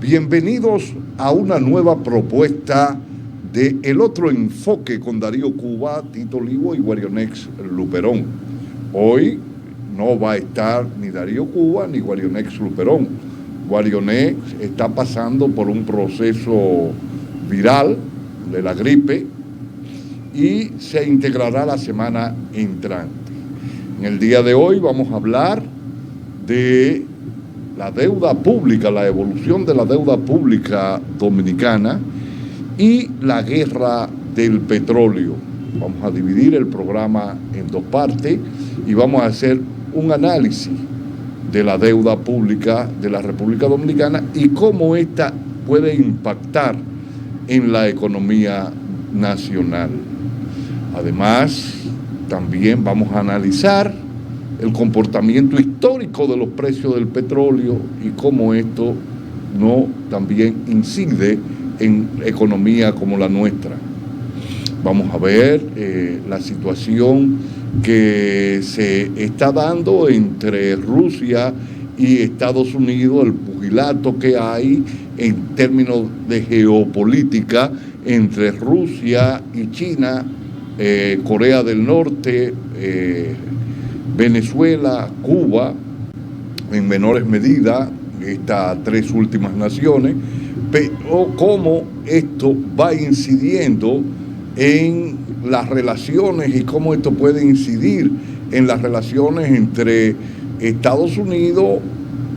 Bienvenidos a una nueva propuesta de El Otro Enfoque con Darío Cuba, Tito Olivo y Guarionex Luperón. Hoy no va a estar ni Darío Cuba ni Guarionex Luperón. Guarionex está pasando por un proceso viral de la gripe y se integrará la semana entrante. En el día de hoy vamos a hablar de la deuda pública, la evolución de la deuda pública dominicana y la guerra del petróleo. Vamos a dividir el programa en dos partes y vamos a hacer un análisis de la deuda pública de la República Dominicana y cómo ésta puede impactar en la economía nacional. Además, también vamos a analizar el comportamiento histórico de los precios del petróleo y cómo esto también incide en economía como la nuestra. Vamos a ver la situación que se está dando entre Rusia y Estados Unidos, el pugilato que hay en términos de geopolítica entre Rusia y China, Corea del Norte, Venezuela, Cuba, en menores medidas, estas tres últimas naciones, pero cómo esto va incidiendo en las relaciones y cómo esto puede incidir en las relaciones entre Estados Unidos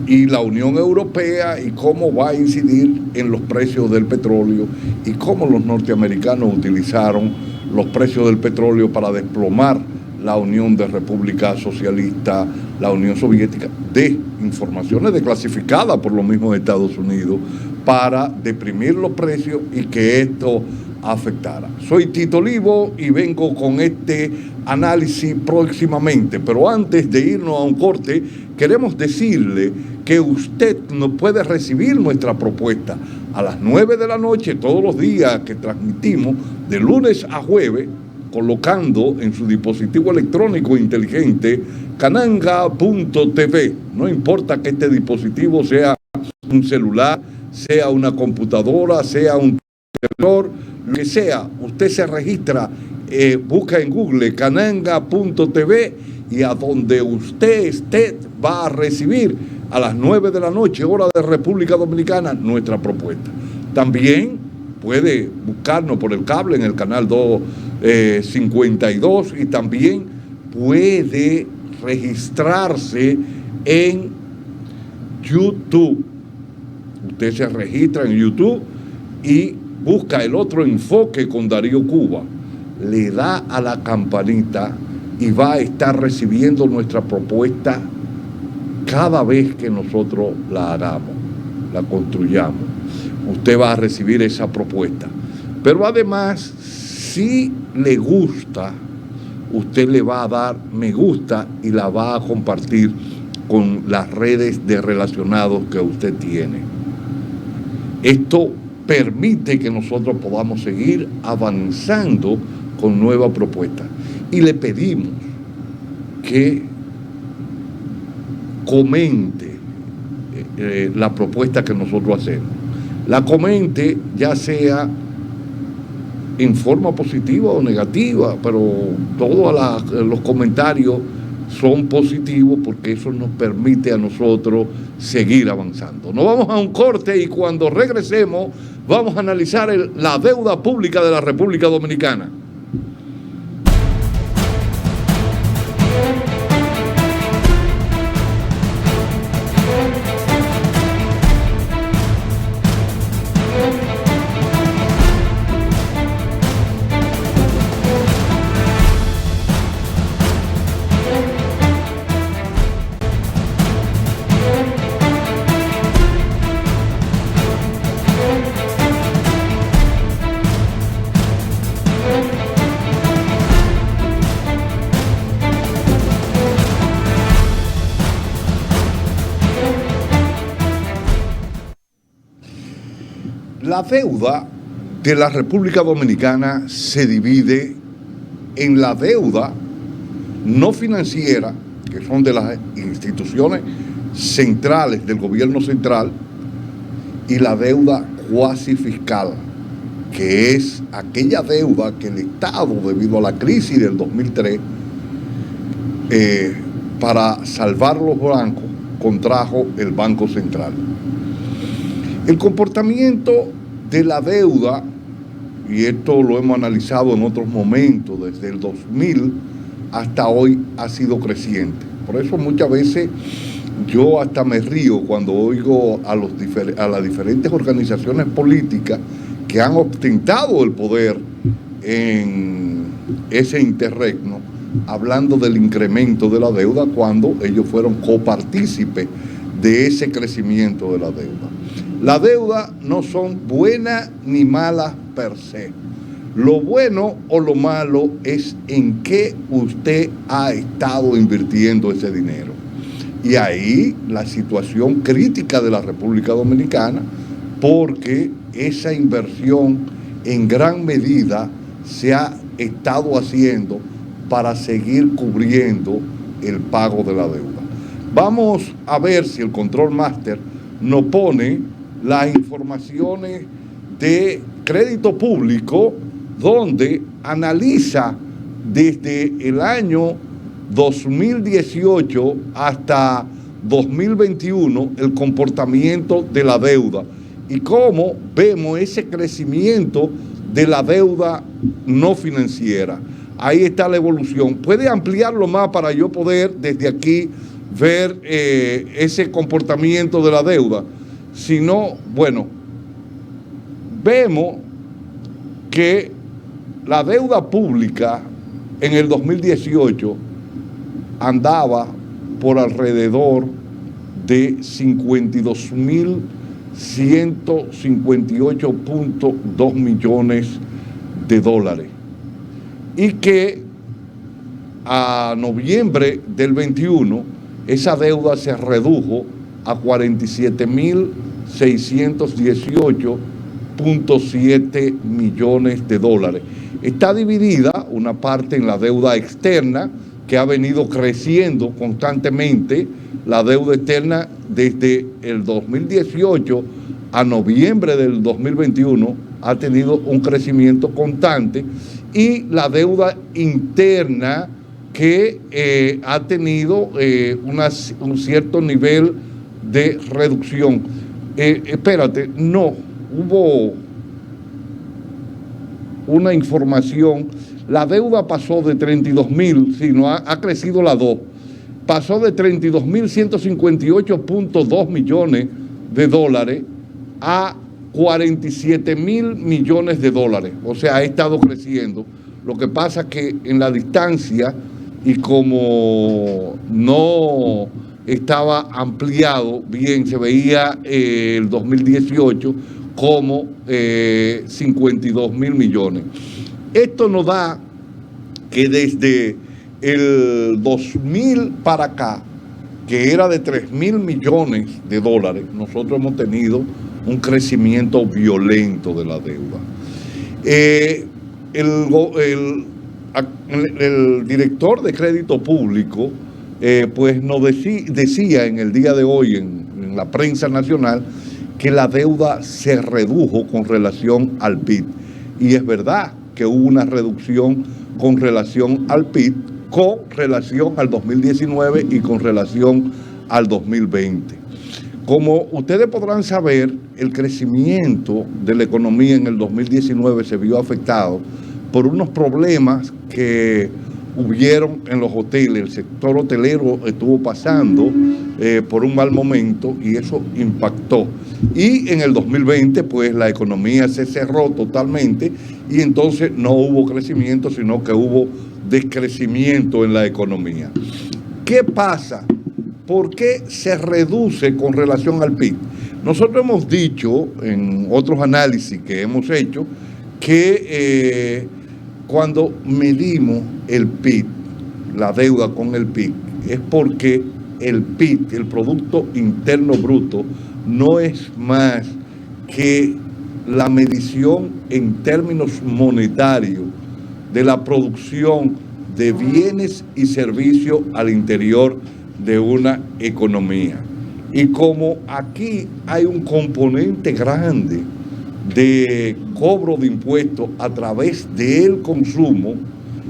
y la Unión Europea y cómo va a incidir en los precios del petróleo y cómo los norteamericanos utilizaron los precios del petróleo para desplomar la Unión de Repúblicas Socialistas, la Unión Soviética, de informaciones desclasificadas por los mismos Estados Unidos para deprimir los precios y que esto afectara. Soy Tito Olivo y vengo con este análisis próximamente, pero antes de irnos a un corte, queremos decirle que usted no puede recibir nuestra propuesta a las 9 de la noche todos los días que transmitimos de lunes a jueves, colocando en su dispositivo electrónico inteligente cananga.tv. No importa que este dispositivo sea un celular, sea una computadora, sea un televisor, lo que sea, usted se registra, busca en Google cananga.tv y a donde usted esté va a recibir a las 9 de la noche, hora de República Dominicana, nuestra propuesta. También puede buscarnos por el cable en el canal 252 y también puede registrarse en YouTube. Usted se registra en YouTube y busca El Otro Enfoque con Darío Cuba, le da a la campanita y va a estar recibiendo nuestra propuesta cada vez que nosotros la hagamos, la construyamos. Usted va a recibir esa propuesta. Pero además, si le gusta, usted le va a dar me gusta y la va a compartir con las redes de relacionados que usted tiene. Esto permite que nosotros podamos seguir avanzando con nuevas propuestas. Y le pedimos que comente la propuesta que nosotros hacemos. La comente ya sea en forma positiva o negativa, pero todos los comentarios son positivos porque eso nos permite a nosotros seguir avanzando. Nos vamos a un corte y cuando regresemos vamos a analizar la deuda pública de la República Dominicana. La deuda de la República Dominicana se divide en la deuda no financiera, que son de las instituciones centrales del gobierno central, y la deuda cuasi fiscal, que es aquella deuda que el Estado, debido a la crisis del 2003, para salvar los bancos, contrajo el Banco Central. El comportamiento de la deuda, y esto lo hemos analizado en otros momentos, desde el 2000 hasta hoy, ha sido creciente. Por eso muchas veces yo hasta me río cuando oigo a las diferentes organizaciones políticas que han ostentado el poder en ese interregno, hablando del incremento de la deuda cuando ellos fueron copartícipes de ese crecimiento de la deuda. La deuda no son buenas ni malas per se. Lo bueno o lo malo es en qué usted ha estado invirtiendo ese dinero. Y ahí la situación crítica de la República Dominicana, porque esa inversión en gran medida se ha estado haciendo para seguir cubriendo el pago de la deuda. Vamos a ver si el Control Master nos pone las informaciones de crédito público, donde analiza desde el año 2018 hasta 2021 el comportamiento de la deuda y cómo vemos ese crecimiento de la deuda no financiera. Ahí está la evolución. Puede ampliarlo más para yo poder desde aquí ver ese comportamiento de la deuda. Si no, bueno, vemos que la deuda pública en el 2018 andaba por alrededor de 52.158.2 millones de dólares y que a noviembre del 21 esa deuda se redujo a 47.618.7 millones de dólares. Está dividida una parte en la deuda externa, que ha venido creciendo constantemente. La deuda externa desde el 2018 a noviembre del 2021 ha tenido un crecimiento constante, y la deuda interna que ha tenido un cierto nivel de reducción. No, hubo una información. La deuda pasó de 32.000, sino ha crecido la 2, pasó de 32.158.2 millones de dólares a 47.000 millones de dólares. O sea, ha estado creciendo. Lo que pasa que en la distancia, y como no estaba ampliado bien, se veía el 2018 como 52.000 millones. Esto nos da que desde el 2000 para acá, que era de 3.000 millones de dólares, nosotros hemos tenido un crecimiento violento de la deuda. El director de crédito público pues nos decía en el día de hoy en la prensa nacional que la deuda se redujo con relación al PIB. Y es verdad que hubo una reducción con relación al PIB, con relación al 2019 y con relación al 2020. Como ustedes podrán saber, el crecimiento de la economía en el 2019 se vio afectado por unos problemas que hubieron en los hoteles. El sector hotelero estuvo pasando por un mal momento y eso impactó. Y en el 2020, pues la economía se cerró totalmente y entonces no hubo crecimiento, sino que hubo descrecimiento en la economía. ¿Qué pasa? ¿Por qué se reduce con relación al PIB? Nosotros hemos dicho en otros análisis que hemos hecho que cuando medimos el PIB, la deuda con el PIB, es porque el PIB, el Producto Interno Bruto, no es más que la medición en términos monetarios de la producción de bienes y servicios al interior de una economía. Y como aquí hay un componente grande de cobro de impuestos a través del consumo,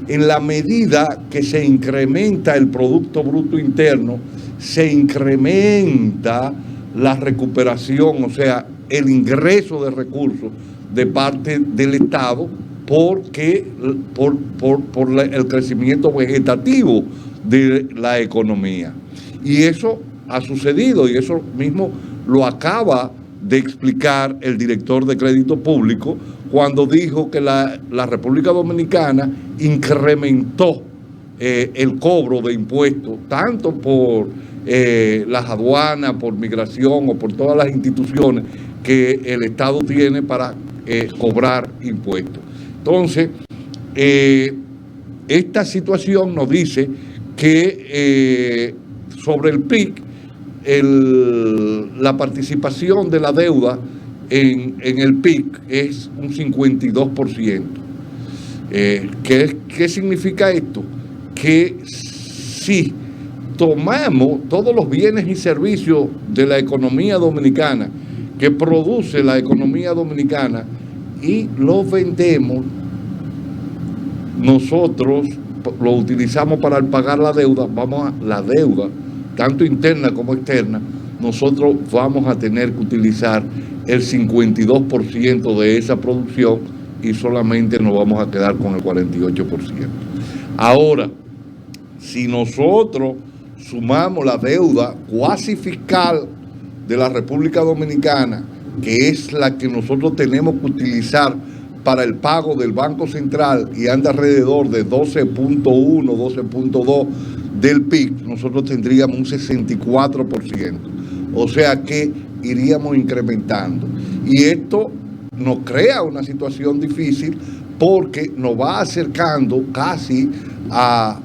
en la medida que se incrementa el Producto Bruto Interno, se incrementa la recuperación, o sea, el ingreso de recursos de parte del Estado por el crecimiento vegetativo de la economía. Y eso ha sucedido, y eso mismo lo acaba de explicar el director de Crédito Público cuando dijo que la República Dominicana incrementó el cobro de impuestos, tanto por las aduanas, por migración o por todas las instituciones que el Estado tiene para cobrar impuestos. Entonces, esta situación nos dice que sobre el PIB, la participación de la deuda en el PIB es un 52%. ¿Qué significa esto? Que si tomamos todos los bienes y servicios de la economía dominicana, que produce la economía dominicana, y los vendemos, nosotros lo utilizamos para pagar la deuda, la deuda, tanto interna como externa, nosotros vamos a tener que utilizar el 52% de esa producción y solamente nos vamos a quedar con el 48%. Ahora, si nosotros sumamos la deuda cuasi fiscal de la República Dominicana, que es la que nosotros tenemos que utilizar para el pago del Banco Central y anda alrededor de 12.1, 12.2 del PIB, nosotros tendríamos un 64%. O sea que iríamos incrementando. Y esto nos crea una situación difícil porque nos va acercando casi a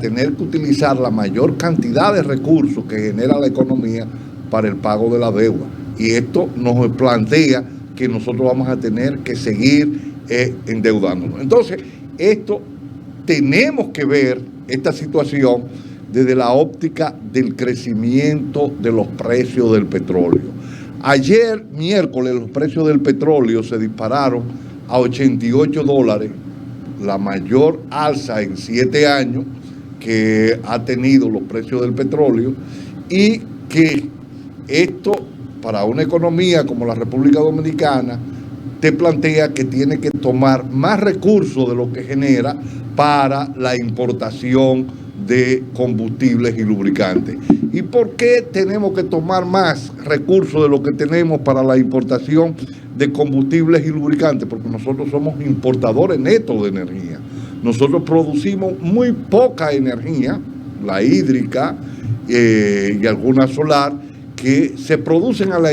tener que utilizar la mayor cantidad de recursos que genera la economía para el pago de la deuda. Y esto nos plantea que nosotros vamos a tener que seguir endeudándonos. Entonces, tenemos que ver esta situación desde la óptica del crecimiento de los precios del petróleo. Ayer, miércoles, los precios del petróleo se dispararon a $88, la mayor alza en 7 años que ha tenido los precios del petróleo, y que esto, para una economía como la República Dominicana, te plantea que tiene que tomar más recursos de lo que genera para la importación de combustibles y lubricantes. ¿Y por qué tenemos que tomar más recursos de lo que tenemos para la importación de combustibles y lubricantes? Porque nosotros somos importadores netos de energía. Nosotros producimos muy poca energía, la hídrica y alguna solar, que se producen al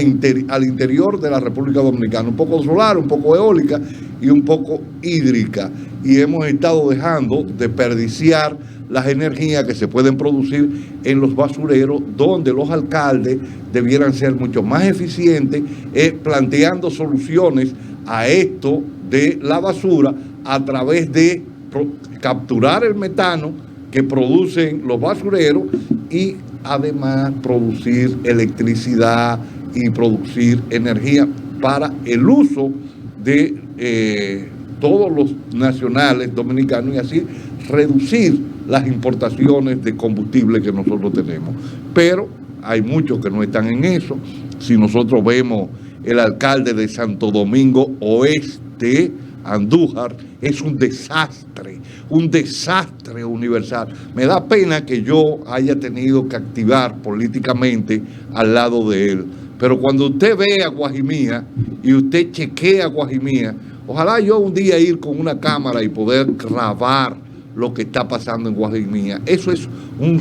interior de la República Dominicana. Un poco solar, un poco eólica y un poco hídrica. Y hemos estado dejando de desperdiciar las energías que se pueden producir en los basureros, donde los alcaldes debieran ser mucho más eficientes planteando soluciones a esto de la basura a través de capturar el metano que producen los basureros y además producir electricidad y producir energía para el uso de todos los nacionales dominicanos, y así reducir las importaciones de combustible que nosotros tenemos. Pero hay muchos que no están en eso. Si nosotros vemos el alcalde de Santo Domingo Oeste, Andújar, es un desastre universal. Me da pena que yo haya tenido que activar políticamente al lado de él. Pero cuando usted ve a Guajimía y usted chequea a Guajimía, ojalá yo un día ir con una cámara y poder grabar lo que está pasando en Guajimía. Eso es un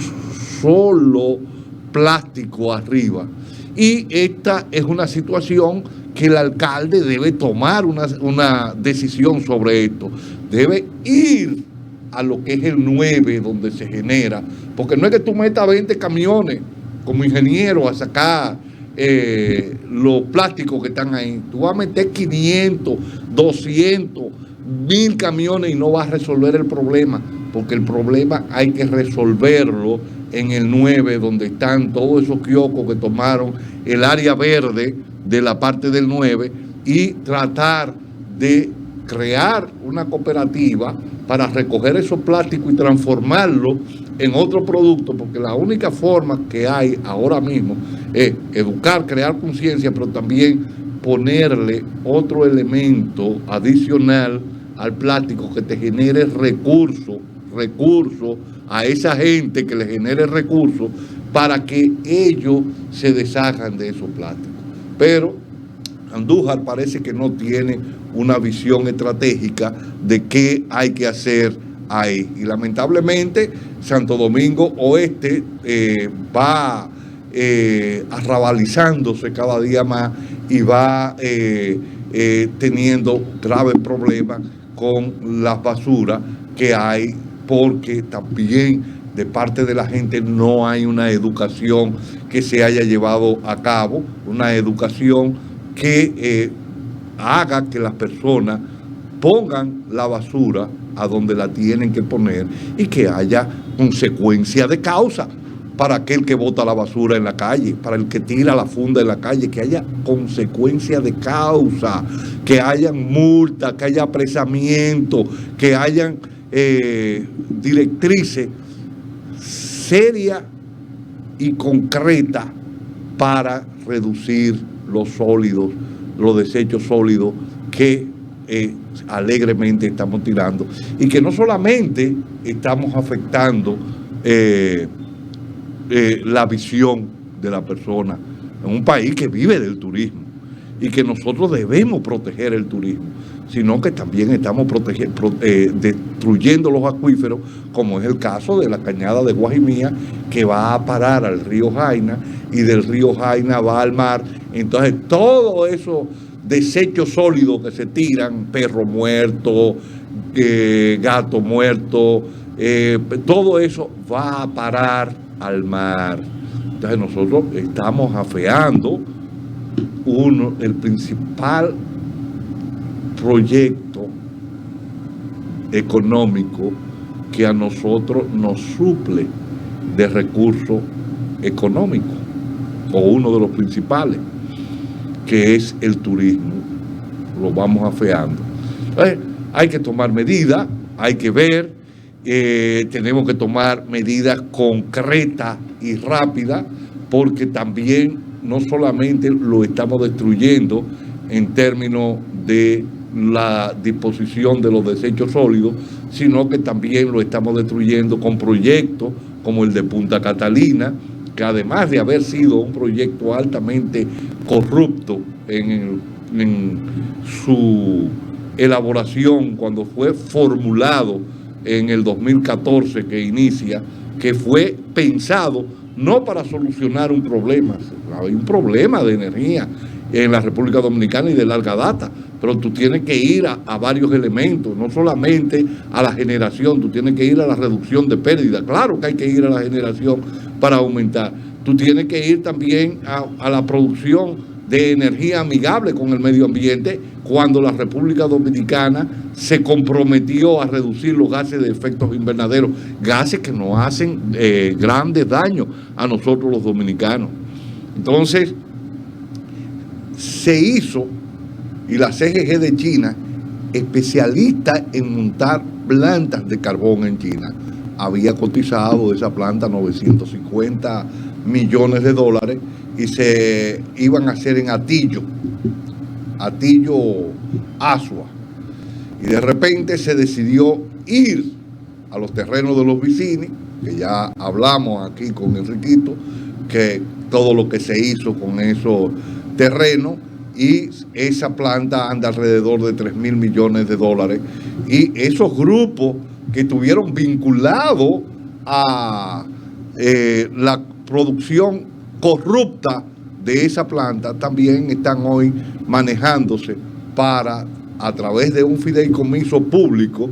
solo plástico arriba. Y esta es una situación que el alcalde debe tomar una decisión sobre esto. Debe ir a lo que es el 9, donde se genera. Porque no es que tú metas 20 camiones como ingeniero a sacar los plásticos que están ahí. Tú vas a meter 500, 200, 1000 camiones y no vas a resolver el problema, porque el problema hay que resolverlo en el 9, donde están todos esos kioscos que tomaron el área verde de la parte del 9, y tratar de crear una cooperativa para recoger esos plásticos y transformarlos en otro producto, porque la única forma que hay ahora mismo es educar, crear conciencia, pero también ponerle otro elemento adicional al plástico que te genere recursos a esa gente, que le genere recursos para que ellos se deshagan de esos plásticos. Pero Andújar parece que no tiene una visión estratégica de qué hay que hacer ahí. Y lamentablemente Santo Domingo Oeste va arrabalizándose cada día más y va teniendo graves problemas con las basuras que hay, porque también de parte de la gente no hay una educación que se haya llevado a cabo, una educación que haga que las personas pongan la basura a donde la tienen que poner y que haya consecuencia de causa para aquel que bota la basura en la calle, para el que tira la funda en la calle, que haya consecuencia de causa, que hayan multas, que haya apresamiento, que hayan directrices serias y concretas para reducir los sólidos, los desechos sólidos que alegremente estamos tirando, y que no solamente estamos afectando la visión de la persona en un país que vive del turismo y que nosotros debemos proteger el turismo, sino que también estamos destruyendo los acuíferos, como es el caso de la cañada de Guajimía, que va a parar al río Jaina, y del río Jaina va al mar. Entonces todo eso desechos sólidos que se tiran, perro muerto, gato muerto, todo eso va a parar al mar. Entonces nosotros estamos afeando el principal proyecto económico que a nosotros nos suple de recursos económicos, o uno de los principales, que es el turismo. Lo vamos afeando. Entonces, hay que tomar medidas, hay que ver, tenemos que tomar medidas concretas y rápidas, porque también no solamente lo estamos destruyendo en términos de la disposición de los desechos sólidos, sino que también lo estamos destruyendo con proyectos como el de Punta Catalina, que además de haber sido un proyecto altamente corrupto en su elaboración, cuando fue formulado en el 2014 que inicia, que fue pensado no para solucionar un problema, hay un problema de energía en la República Dominicana y de larga data, pero tú tienes que ir a varios elementos, no solamente a la generación, tú tienes que ir a la reducción de pérdidas. Claro que hay que ir a la generación para aumentar. Tú tienes que ir también a la producción de energía amigable con el medio ambiente, cuando la República Dominicana se comprometió a reducir los gases de efectos invernaderos, gases que nos hacen grandes daños a nosotros los dominicanos. Entonces, se hizo, y la CGG de China, especialista en montar plantas de carbón en China, había cotizado esa planta 950 millones de dólares y se iban a hacer en Atillo, Asua. Y de repente se decidió ir a los terrenos de los Vicini, que ya hablamos aquí con Enriquito, que todo lo que se hizo con esos terrenos, y esa planta anda alrededor de 3.000 millones de dólares. Y esos grupos que estuvieron vinculados a la producción corrupta de esa planta también están hoy manejándose para, a través de un fideicomiso público,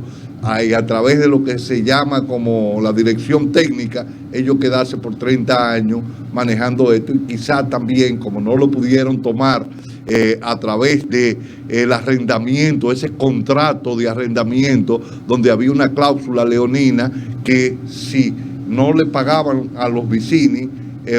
y a través de lo que se llama como la dirección técnica, ellos quedarse por 30 años manejando esto, y quizá también, como no lo pudieron tomar a través de el arrendamiento, ese contrato de arrendamiento donde había una cláusula leonina que si no le pagaban a los Vicini,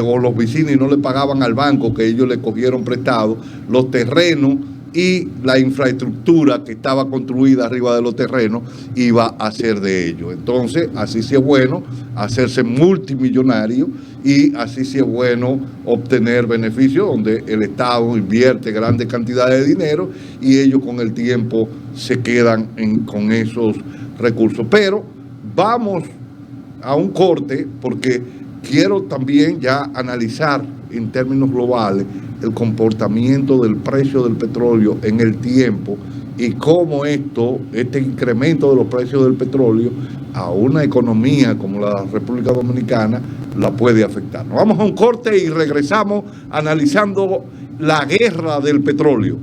o los Vicini no le pagaban al banco que ellos le cogieron prestado, los terrenos y la infraestructura que estaba construida arriba de los terrenos iba a ser de ellos. Entonces, así sí es bueno hacerse multimillonario y así sí es bueno obtener beneficios donde el Estado invierte grandes cantidades de dinero y ellos con el tiempo se quedan con esos recursos. Pero vamos a un corte porque quiero también ya analizar en términos globales el comportamiento del precio del petróleo en el tiempo y cómo este incremento de los precios del petróleo a una economía como la República Dominicana la puede afectar. Nos vamos a un corte y regresamos analizando la guerra del petróleo.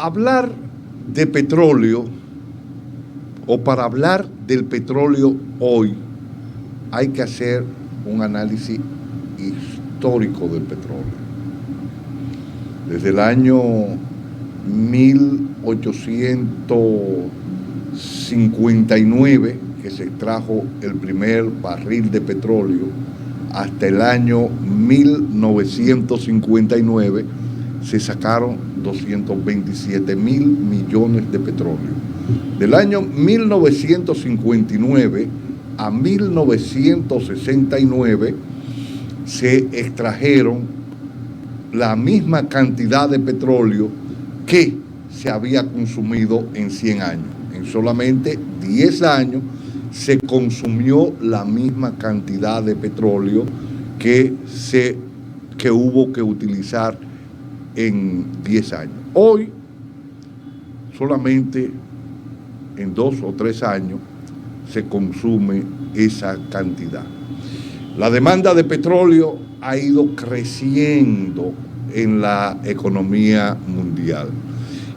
Hablar de petróleo, o para hablar del petróleo hoy, hay que hacer un análisis histórico del petróleo. Desde el año 1859, que se extrajo el primer barril de petróleo, hasta el año 1959, se sacaron 227 mil millones de petróleo. Del año 1959 a 1969 se extrajeron la misma cantidad de petróleo que se había consumido en 100 años. En solamente 10 años se consumió la misma cantidad de petróleo que hubo que utilizar en 10 años. Hoy, solamente en 2 o 3 años, se consume esa cantidad. La demanda de petróleo ha ido creciendo en la economía mundial.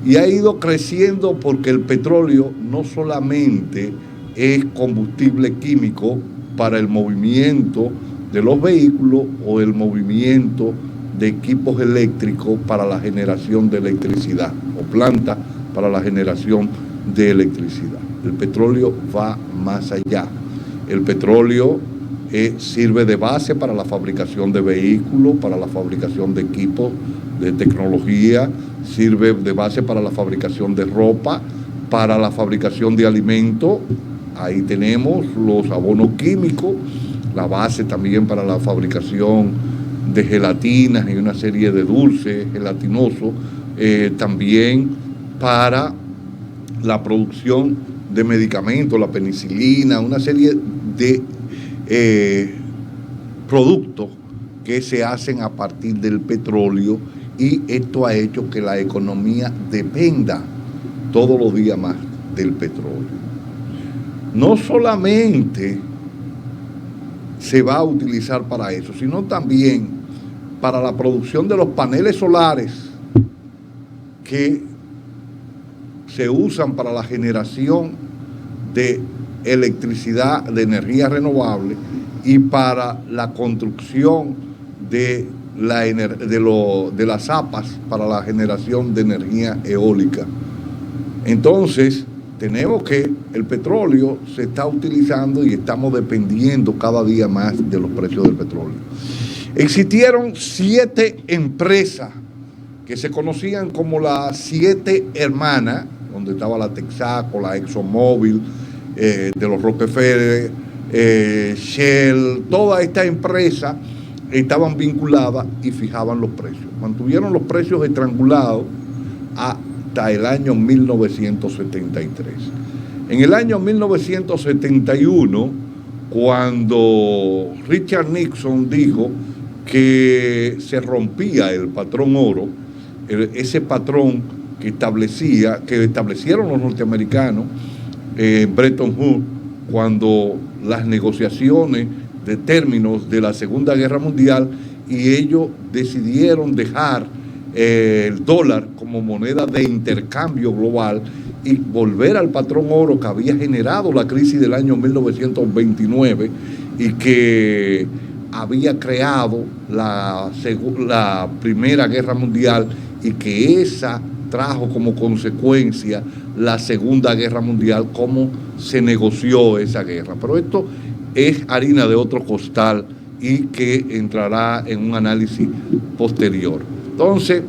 Y ha ido creciendo porque el petróleo no solamente es combustible químico para el movimiento de los vehículos o el movimiento de equipos eléctricos para la generación de electricidad o plantas para la generación de electricidad. El petróleo va más allá. El petróleo sirve de base para la fabricación de vehículos, para la fabricación de equipos de tecnología, sirve de base para la fabricación de ropa, para la fabricación de alimentos. Ahí tenemos los abonos químicos, la base también para la fabricación de gelatinas y una serie de dulces gelatinosos, también para la producción de medicamentos, la penicilina, una serie de productos que se hacen a partir del petróleo, y esto ha hecho que la economía dependa todos los días más del petróleo. No solamente se va a utilizar para eso, sino también para la producción de los paneles solares que se usan para la generación de electricidad, de energía renovable, y para la construcción de las zapas para la generación de energía eólica. Entonces, tenemos que el petróleo se está utilizando y estamos dependiendo cada día más de los precios del petróleo. Existieron 7 empresas que se conocían como las 7 hermanas, donde estaba la Texaco, la ExxonMobil, de los Rockefeller, Shell. Todas estas empresas estaban vinculadas y fijaban los precios. Mantuvieron los precios estrangulados hasta el año 1973. En el año 1971, cuando Richard Nixon dijo que se rompía el patrón oro, ese patrón que establecieron los norteamericanos en Bretton Woods cuando las negociaciones de términos de la Segunda Guerra Mundial, y ellos decidieron dejar el dólar como moneda de intercambio global y volver al patrón oro que había generado la crisis del año 1929 y que había creado la Primera Guerra Mundial, y que esa trajo como consecuencia la Segunda Guerra Mundial, cómo se negoció esa guerra. Pero esto es harina de otro costal y que entrará en un análisis posterior. Entonces,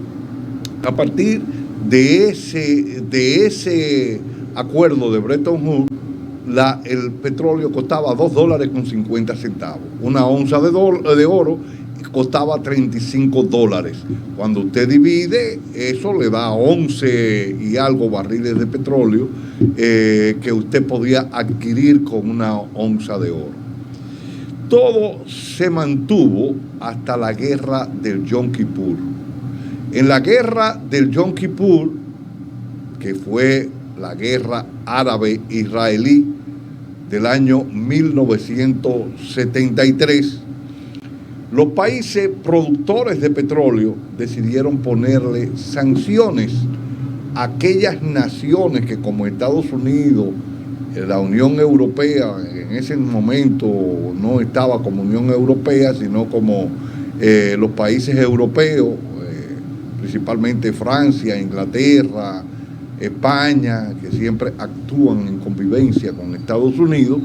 a partir de ese acuerdo de Bretton Woods, el petróleo costaba $2.50. Una onza de oro costaba $35. Cuando usted divide, eso le da 11 y algo barriles de petróleo que usted podía adquirir con una onza de oro. Todo se mantuvo hasta la guerra del Yom Kippur. En la guerra del Yom Kippur, que fue la guerra árabe-israelí del año 1973, los países productores de petróleo decidieron ponerle sanciones a aquellas naciones que, como Estados Unidos, la Unión Europea, en ese momento no estaba como Unión Europea, sino como los países europeos, principalmente Francia, Inglaterra, España, que siempre actúan en convivencia con Estados Unidos,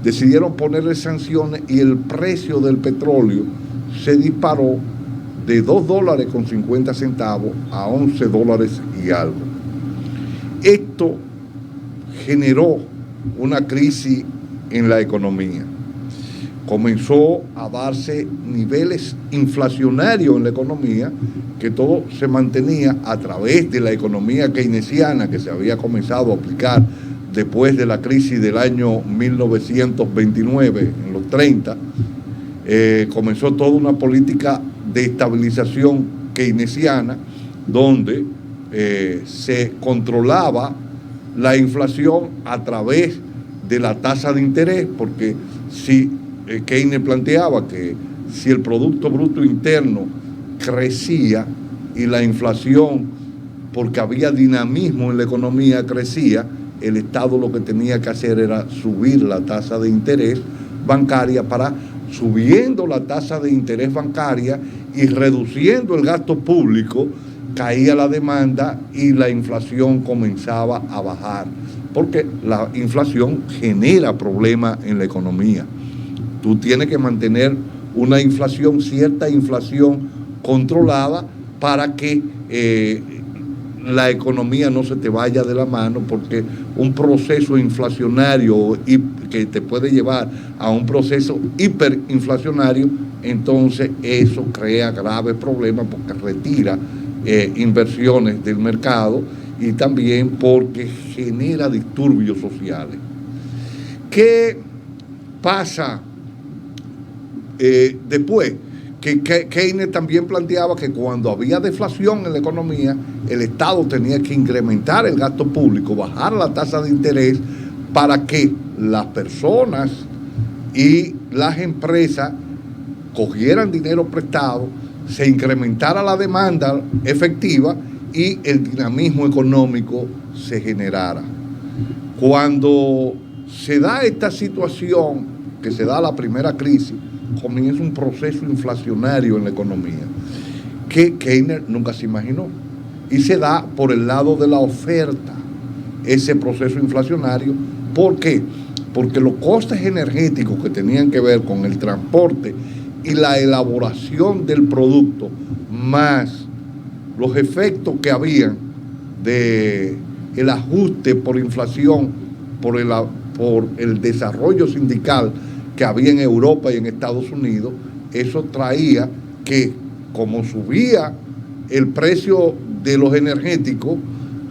decidieron ponerle sanciones y el precio del petróleo se disparó de $2.50 a $11 y algo. Esto generó una crisis en la economía. Comenzó a darse niveles inflacionarios en la economía, que todo se mantenía a través de la economía keynesiana que se había comenzado a aplicar después de la crisis del año 1929, en los 30. Comenzó toda una política de estabilización keynesiana donde se controlaba la inflación a través de la tasa de interés, porque si Keynes planteaba que si el Producto Bruto Interno crecía y la inflación, porque había dinamismo en la economía, crecía, el Estado lo que tenía que hacer era subir la tasa de interés bancaria, para subiendo la tasa de interés bancaria y reduciendo el gasto público, caía la demanda y la inflación comenzaba a bajar, porque la inflación genera problemas en la economía. Tú tienes que mantener una inflación, cierta inflación controlada, para que la economía no se te vaya de la mano, porque un proceso inflacionario que te puede llevar a un proceso hiperinflacionario, entonces eso crea graves problemas, porque retira inversiones del mercado y también porque genera disturbios sociales. ¿Qué pasa después? Que Keynes también planteaba que cuando había deflación en la economía, el Estado tenía que incrementar el gasto público, bajar la tasa de interés, para que las personas y las empresas cogieran dinero prestado, se incrementara la demanda efectiva y el dinamismo económico se generara. Cuando se da esta situación, que se da la primera crisis, comienza un proceso inflacionario en la economía que Keynes nunca se imaginó, y se da por el lado de la oferta ese proceso inflacionario. ¿Por qué? Porque los costes energéticos que tenían que ver con el transporte y la elaboración del producto, más los efectos que habían de el ajuste por inflación, por el desarrollo sindical que había en Europa y en Estados Unidos, eso traía que, como subía el precio de los energéticos,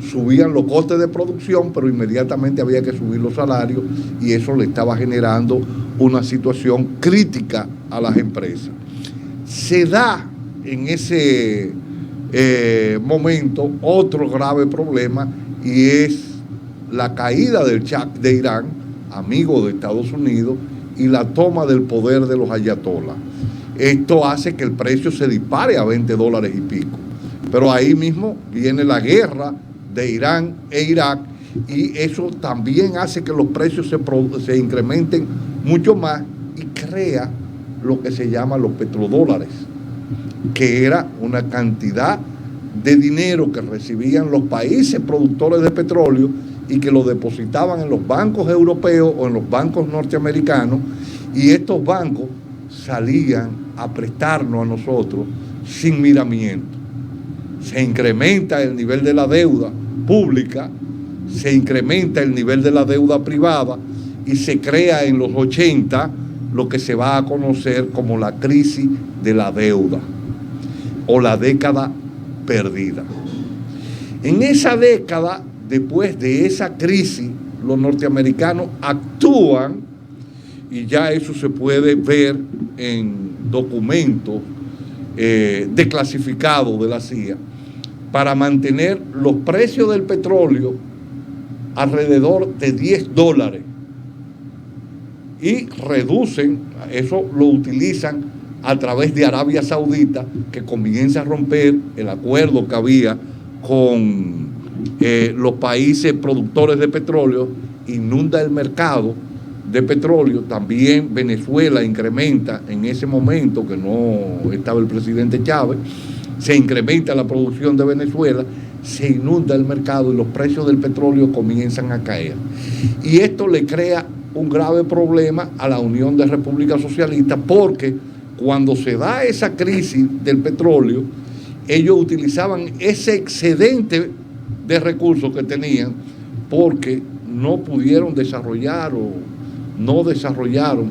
subían los costes de producción, pero inmediatamente había que subir los salarios, y eso le estaba generando una situación crítica a las empresas. Se da en ese momento otro grave problema, y es la caída del Shah de Irán, amigo de Estados Unidos, y la toma del poder de los ayatolás. Esto hace que el precio se dispare a $20 y pico. Pero ahí mismo viene la guerra de Irán e Irak, y eso también hace que los precios se incrementen mucho más, y crea lo que se llama los petrodólares, que era una cantidad de dinero que recibían los países productores de petróleo y que lo depositaban en los bancos europeos o en los bancos norteamericanos, y estos bancos salían a prestarnos a nosotros sin miramiento. Se incrementa el nivel de la deuda pública, se incrementa el nivel de la deuda privada, y se crea en los 80 lo que se va a conocer como la crisis de la deuda o la década perdida. En esa década, después de esa crisis, los norteamericanos actúan, y ya eso se puede ver en documentos desclasificados de la CIA, para mantener los precios del petróleo alrededor de $10, y reducen, eso lo utilizan a través de Arabia Saudita, que comienza a romper el acuerdo que había con los países productores de petróleo, inunda el mercado de petróleo. También Venezuela incrementa en ese momento, que no estaba el presidente Chávez, se incrementa la producción de Venezuela, se inunda el mercado y los precios del petróleo comienzan a caer. Y esto le crea un grave problema a la Unión de Repúblicas Socialistas, porque cuando se da esa crisis del petróleo, ellos utilizaban ese excedente de recursos que tenían, porque no pudieron desarrollar o no desarrollaron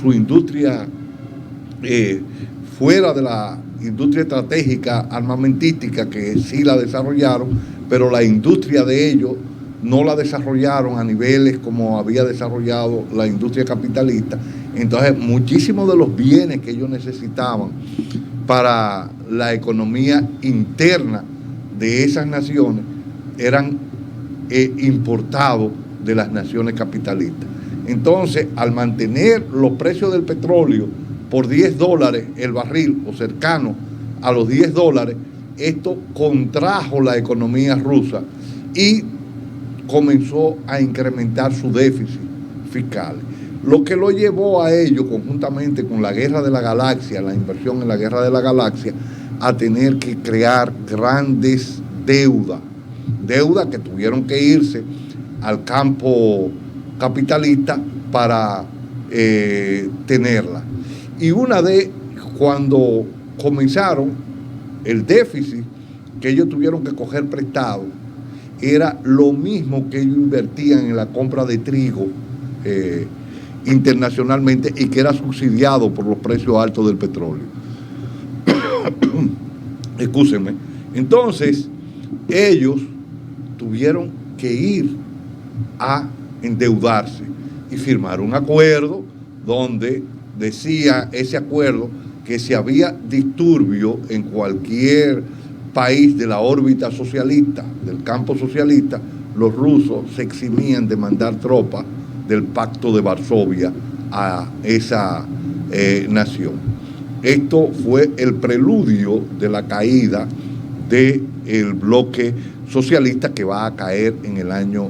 su industria fuera de la industria estratégica armamentística, que sí la desarrollaron, pero la industria de ellos no la desarrollaron a niveles como había desarrollado la industria capitalista. Entonces, muchísimos de los bienes que ellos necesitaban para la economía interna de esas naciones eran importados de las naciones capitalistas. Entonces, al mantener los precios del petróleo por $10 el barril, o cercano a los $10, esto contrajo la economía rusa y comenzó a incrementar su déficit fiscal, lo que lo llevó a ello, conjuntamente con la guerra de la galaxia, la inversión en la guerra de la galaxia, a tener que crear grandes deudas que tuvieron que irse al campo capitalista para tenerla. Y cuando comenzaron el déficit que ellos tuvieron que coger prestado, era lo mismo que ellos invertían en la compra de trigo internacionalmente, y que era subsidiado por los precios altos del petróleo. Excúsenme. Entonces, ellos tuvieron que ir a endeudarse y firmar un acuerdo donde decía ese acuerdo que si había disturbio en cualquier país de la órbita socialista, del campo socialista, los rusos se eximían de mandar tropas del Pacto de Varsovia a esa nación. Esto fue el preludio de la caída del bloque socialista, que va a caer en el año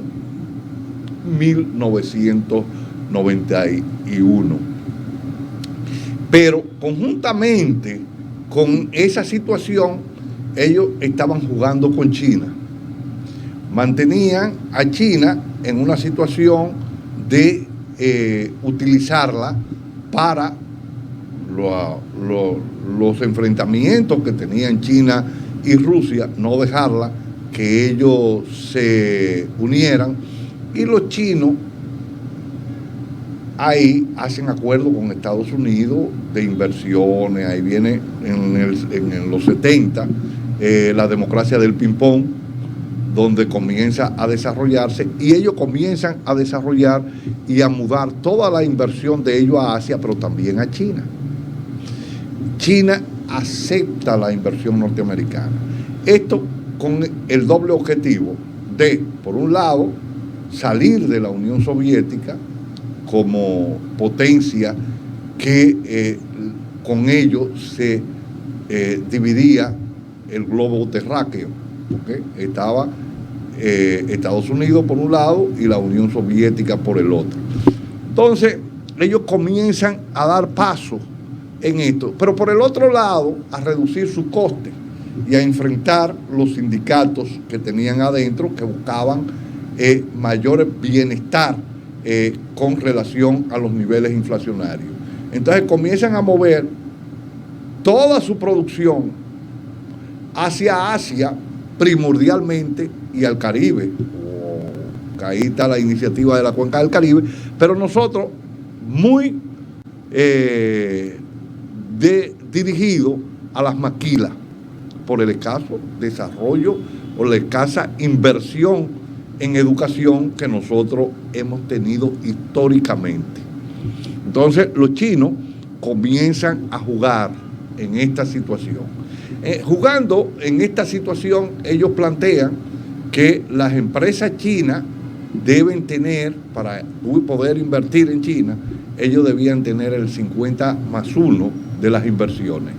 1991. Pero conjuntamente con esa situación, ellos estaban jugando con China. Mantenían a China en una situación de utilizarla para los enfrentamientos que tenían China y Rusia, no dejarla que ellos se unieran, y los chinos ahí hacen acuerdos con Estados Unidos de inversiones. Ahí viene en los 70 la democracia del ping-pong, donde comienza a desarrollarse, y ellos comienzan a desarrollar y a mudar toda la inversión de ellos a Asia, pero también a China. China acepta la inversión norteamericana. Esto con el doble objetivo de, por un lado, salir de la Unión Soviética como potencia que con ello se dividía el globo terráqueo, ¿okay? Estaba Estados Unidos por un lado y la Unión Soviética por el otro. Entonces, ellos comienzan a dar paso en esto, pero por el otro lado, a reducir su coste y a enfrentar los sindicatos que tenían adentro, que buscaban mayor bienestar con relación a los niveles inflacionarios. Entonces comienzan a mover toda su producción hacia Asia primordialmente y al Caribe. Ahí está la iniciativa de la Cuenca del Caribe, pero nosotros muy dirigido a las maquilas por el escaso desarrollo o la escasa inversión en educación que nosotros hemos tenido históricamente. Entonces los chinos comienzan a jugar en esta situación. Jugando en esta situación, ellos plantean que las empresas chinas deben tener, para poder invertir en China, ellos debían tener el 50+1 de las inversiones.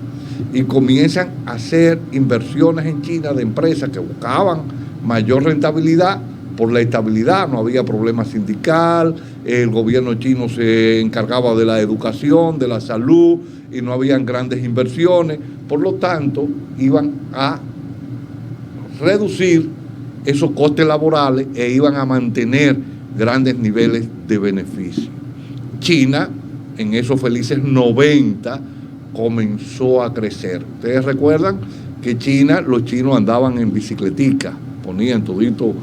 Y comienzan a hacer inversiones en China de empresas que buscaban mayor rentabilidad por la estabilidad, no había problema sindical, el gobierno chino se encargaba de la educación, de la salud, y no habían grandes inversiones, por lo tanto, iban a reducir esos costes laborales e iban a mantener grandes niveles de beneficio. China, en esos felices 90, comenzó a crecer. Ustedes recuerdan que los chinos andaban en bicicletica, ponían todito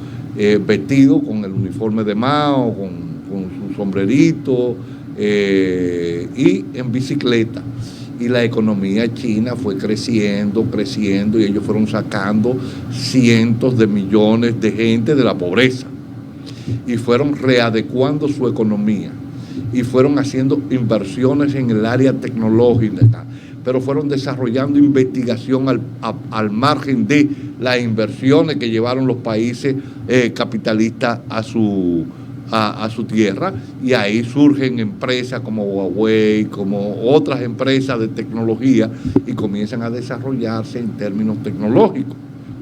vestido con el uniforme de Mao, con su sombrerito y en bicicleta. Y la economía china fue creciendo y ellos fueron sacando cientos de millones de gente de la pobreza y fueron readecuando su economía y fueron haciendo inversiones en el área tecnológica, pero fueron desarrollando investigación al margen de las inversiones que llevaron los países capitalistas a su tierra, y ahí surgen empresas como Huawei, como otras empresas de tecnología, y comienzan a desarrollarse en términos tecnológicos.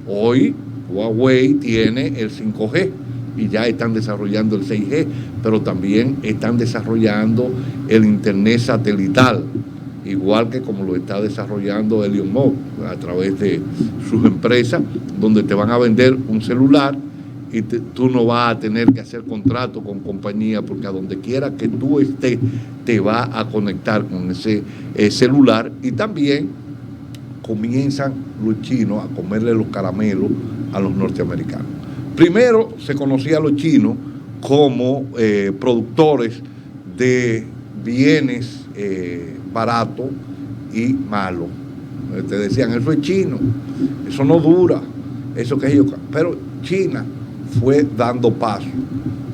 Hoy Huawei tiene el 5G y ya están desarrollando el 6G, pero también están desarrollando el internet satelital, igual que como lo está desarrollando Elon Musk a través de sus empresas, donde te van a vender un celular y tú no vas a tener que hacer contrato con compañía, porque a donde quiera que tú estés te va a conectar con ese celular. Y también comienzan los chinos a comerle los caramelos a los norteamericanos. Primero se conocía a los chinos como productores de bienes baratos y malos. Te decían, eso es chino, eso no dura, eso que ellos... Pero China fue dando paso,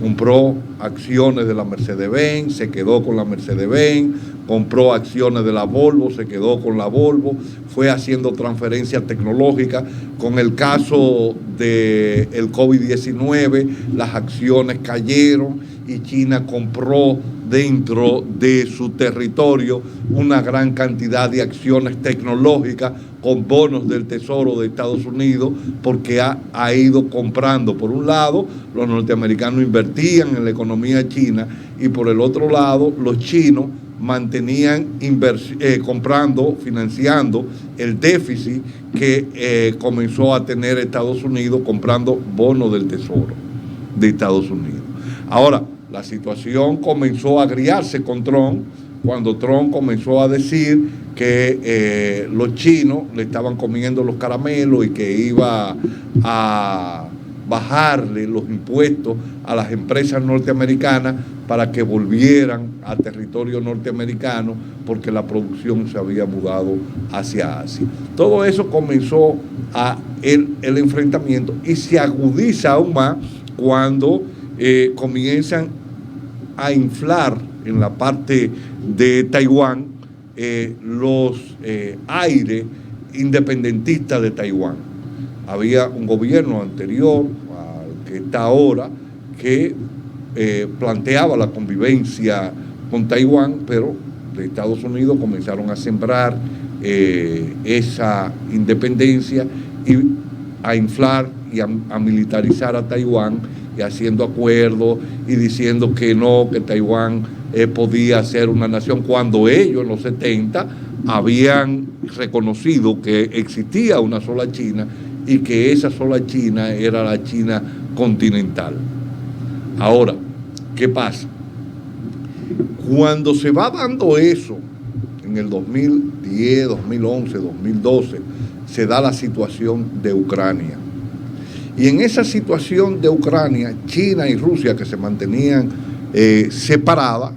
compró acciones de la Mercedes-Benz, se quedó con la Mercedes-Benz, compró acciones de la Volvo, se quedó con la Volvo, fue haciendo transferencias tecnológicas. Con el caso del COVID-19, las acciones cayeron y China compró dentro de su territorio una gran cantidad de acciones tecnológicas con bonos del Tesoro de Estados Unidos, porque ha ido comprando. Por un lado, los norteamericanos invertían en la economía china, y por el otro lado, los chinos mantenían comprando, financiando el déficit que comenzó a tener Estados Unidos comprando bonos del Tesoro de Estados Unidos. Ahora, la situación comenzó a agriarse con Trump, cuando Trump comenzó a decir que los chinos le estaban comiendo los caramelos y que iba a bajarle los impuestos a las empresas norteamericanas para que volvieran a territorio norteamericano, porque la producción se había mudado hacia Asia. Todo eso comenzó el enfrentamiento, y se agudiza aún más cuando comienzan a inflar en la parte de Taiwán los aires independentistas de Taiwán. Había un gobierno anterior al que está ahora que planteaba la convivencia con Taiwán, pero de Estados Unidos comenzaron a sembrar esa independencia y a inflar y a militarizar a Taiwán, y haciendo acuerdos y diciendo que no, que Taiwán podía ser una nación, cuando ellos en los 70 habían reconocido que existía una sola China y que esa sola China era la China continental. Ahora, ¿qué pasa? Cuando se va dando eso, en el 2010, 2011, 2012, se da la situación de Ucrania. Y en esa situación de Ucrania, China y Rusia, que se mantenían separadas,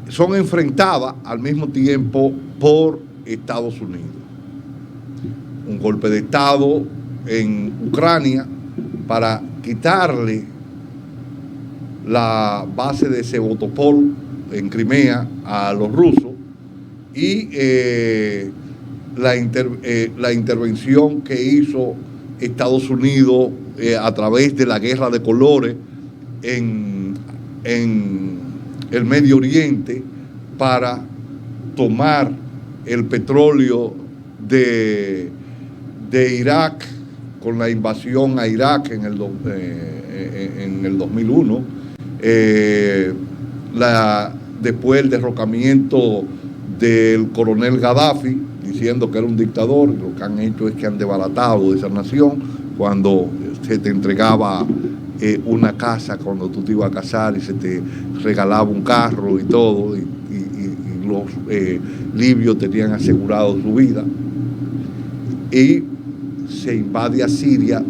son enfrentadas al mismo tiempo por Estados Unidos. Un golpe de Estado en Ucrania para quitarle la base de Sebastopol en Crimea a los rusos, y la intervención que hizo Estados Unidos a través de la guerra de colores en el Medio Oriente para tomar el petróleo de Irak, con la invasión a Irak en el 2001, después el derrocamiento del coronel Gaddafi, diciendo que era un dictador. Lo que han hecho es que han desbaratado esa nación. Cuando se te entregaba una casa, cuando tú te ibas a casar, y se te regalaba un carro y todo, y los libios tenían asegurado su vida. Y se invade a Siria,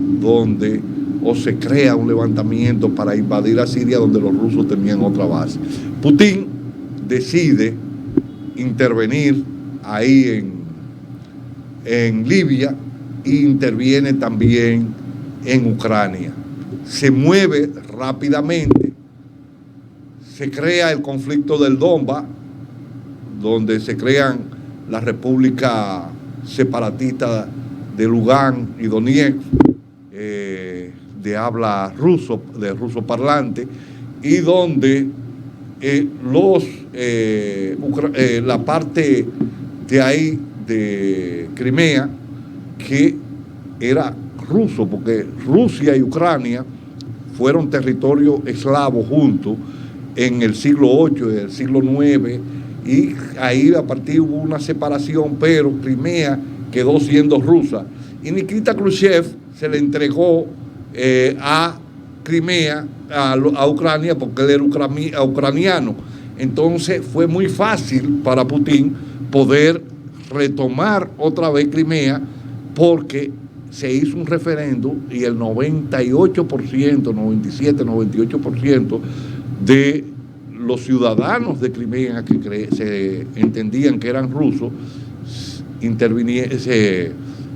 o se crea un levantamiento para invadir a Siria, donde los rusos tenían otra base. Putin decide intervenir ahí en Libia, e interviene también en Ucrania. Se mueve rápidamente, se crea el conflicto del Donbass, donde se crean las repúblicas separatistas de Lugansk y Donetsk, de habla de ruso parlante, y donde la parte de ahí de Crimea, que era ruso, porque Rusia y Ucrania fueron territorios eslavos juntos en el siglo VIII y el siglo IX, y ahí a partir hubo una separación, pero Crimea quedó siendo rusa, y Nikita Khrushchev se le entregó a Crimea, a Ucrania, porque él era ucraniano. Entonces fue muy fácil para Putin poder retomar otra vez Crimea, porque se hizo un referéndum y el 98%, 97, 98% de los ciudadanos de Crimea que se entendían que eran rusos,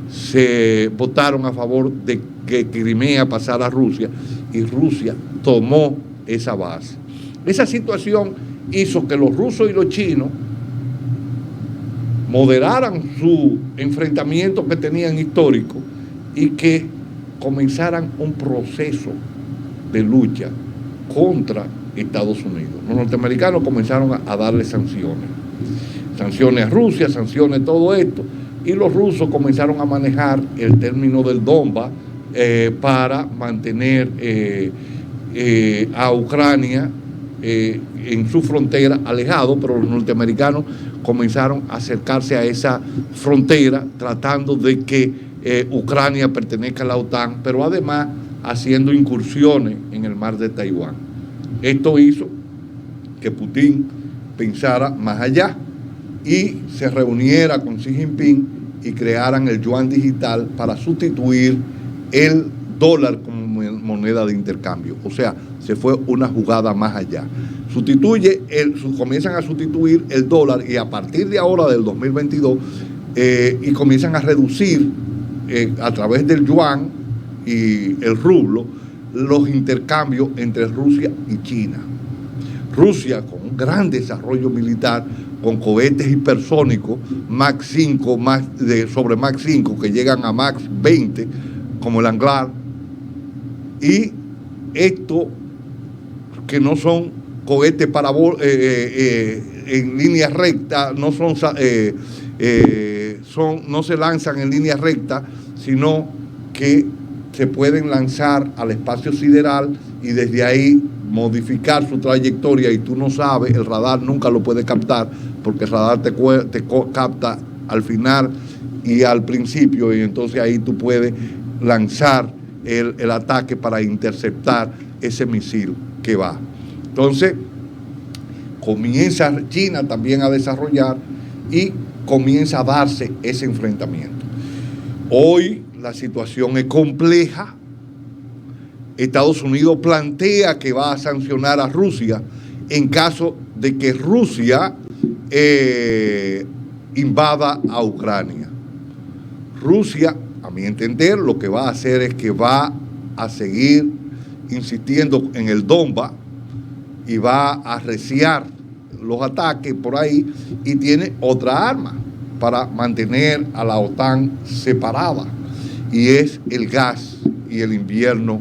se votaron a favor de que Crimea pasara a Rusia, y Rusia tomó esa base. Esa situación hizo que los rusos y los chinos moderaran su enfrentamiento que tenían histórico, y que comenzaran un proceso de lucha contra Estados Unidos. Los norteamericanos comenzaron a darle sanciones a Rusia, sanciones, todo esto, y los rusos comenzaron a manejar el término del Donbass para mantener a Ucrania en su frontera alejado, pero los norteamericanos comenzaron a acercarse a esa frontera, tratando de que Ucrania pertenezca a la OTAN, pero además haciendo incursiones en el mar de Taiwán. Esto hizo que Putin pensara más allá y se reuniera con Xi Jinping y crearan el yuan digital para sustituir el dólar como moneda de intercambio. O sea, se fue una jugada más allá. Comienzan a sustituir el dólar, y a partir de ahora, del 2022, y comienzan a reducir a través del yuan y el rublo los intercambios entre Rusia y China. Rusia, con un gran desarrollo militar, con cohetes hipersónicos Mach 5, sobre Mach 5, que llegan a Mach 20, como el Anglar, y esto que no son cohetes en línea recta, no se lanzan en línea recta, sino que se pueden lanzar al espacio sideral y desde ahí modificar su trayectoria, y tú no sabes, el radar nunca lo puede captar, porque el radar te capta al final y al principio, y entonces ahí tú puedes lanzar el ataque para interceptar ese misil que va. Entonces, comienza China también a desarrollar y comienza a darse ese enfrentamiento. Hoy la situación es compleja. Estados Unidos plantea que va a sancionar a Rusia en caso de que Rusia invada a Ucrania. Rusia, a mi entender, lo que va a hacer es que va a seguir insistiendo en el Donbass y va a arreciar los ataques por ahí, y tiene otra arma para mantener a la OTAN separada, y es el gas y el invierno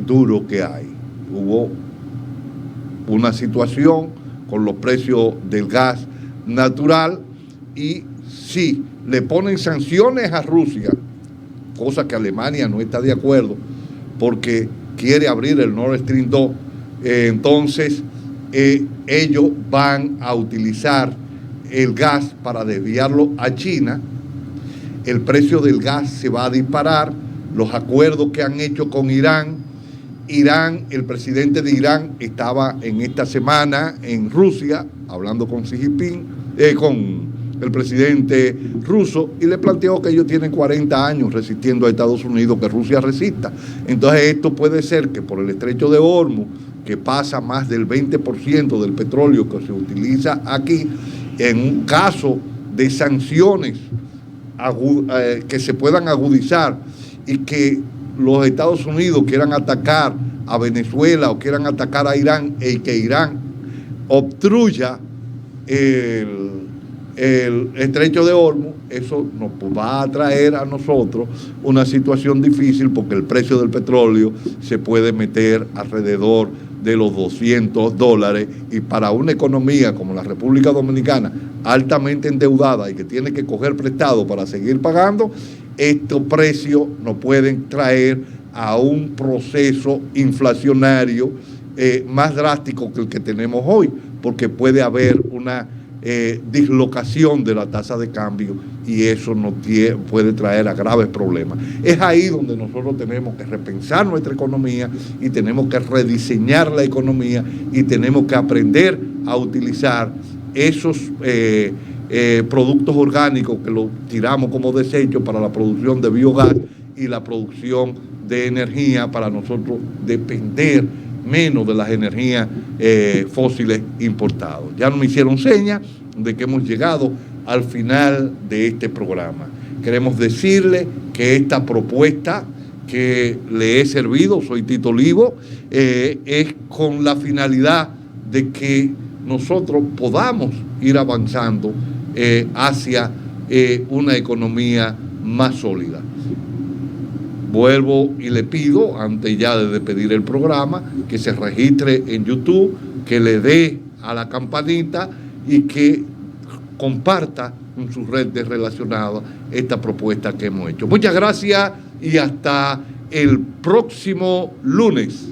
duro que hay. Hubo una situación con los precios del gas natural, y si le ponen sanciones a Rusia, cosa que Alemania no está de acuerdo porque quiere abrir el Nord Stream 2, entonces ellos van a utilizar el gas para desviarlo a China. El precio del gas se va a disparar. Los acuerdos que han hecho con Irán, el presidente de Irán estaba en esta semana en Rusia hablando con Xi Jinping, con el presidente ruso, y le planteó que ellos tienen 40 años resistiendo a Estados Unidos, que Rusia resista. Entonces esto puede ser que por el estrecho de Hormuz, que pasa más del 20% del petróleo que se utiliza aquí, en un caso de sanciones que se puedan agudizar y que los Estados Unidos quieran atacar a Venezuela o quieran atacar a Irán, y que Irán obstruya el estrecho de Hormuz, eso nos va a traer a nosotros una situación difícil, porque el precio del petróleo se puede meter alrededor de los $200, y para una economía como la República Dominicana, altamente endeudada y que tiene que coger prestado para seguir pagando, estos precios nos pueden traer a un proceso inflacionario más drástico que el que tenemos hoy, porque puede haber una dislocación de la tasa de cambio, y eso nos puede traer a graves problemas. Es ahí donde nosotros tenemos que repensar nuestra economía, y tenemos que rediseñar la economía, y tenemos que aprender a utilizar esos productos orgánicos que los tiramos como desecho para la producción de biogás y la producción de energía, para nosotros depender menos de las energías fósiles importadas. Ya nos hicieron señas de que hemos llegado al final de este programa. Queremos decirle que esta propuesta que le he servido, soy Tito Olivo, es con la finalidad de que nosotros podamos ir avanzando hacia una economía más sólida. Vuelvo y le pido, antes ya de despedir el programa, que se registre en YouTube, que le dé a la campanita y que comparta en sus redes relacionadas esta propuesta que hemos hecho. Muchas gracias y hasta el próximo lunes.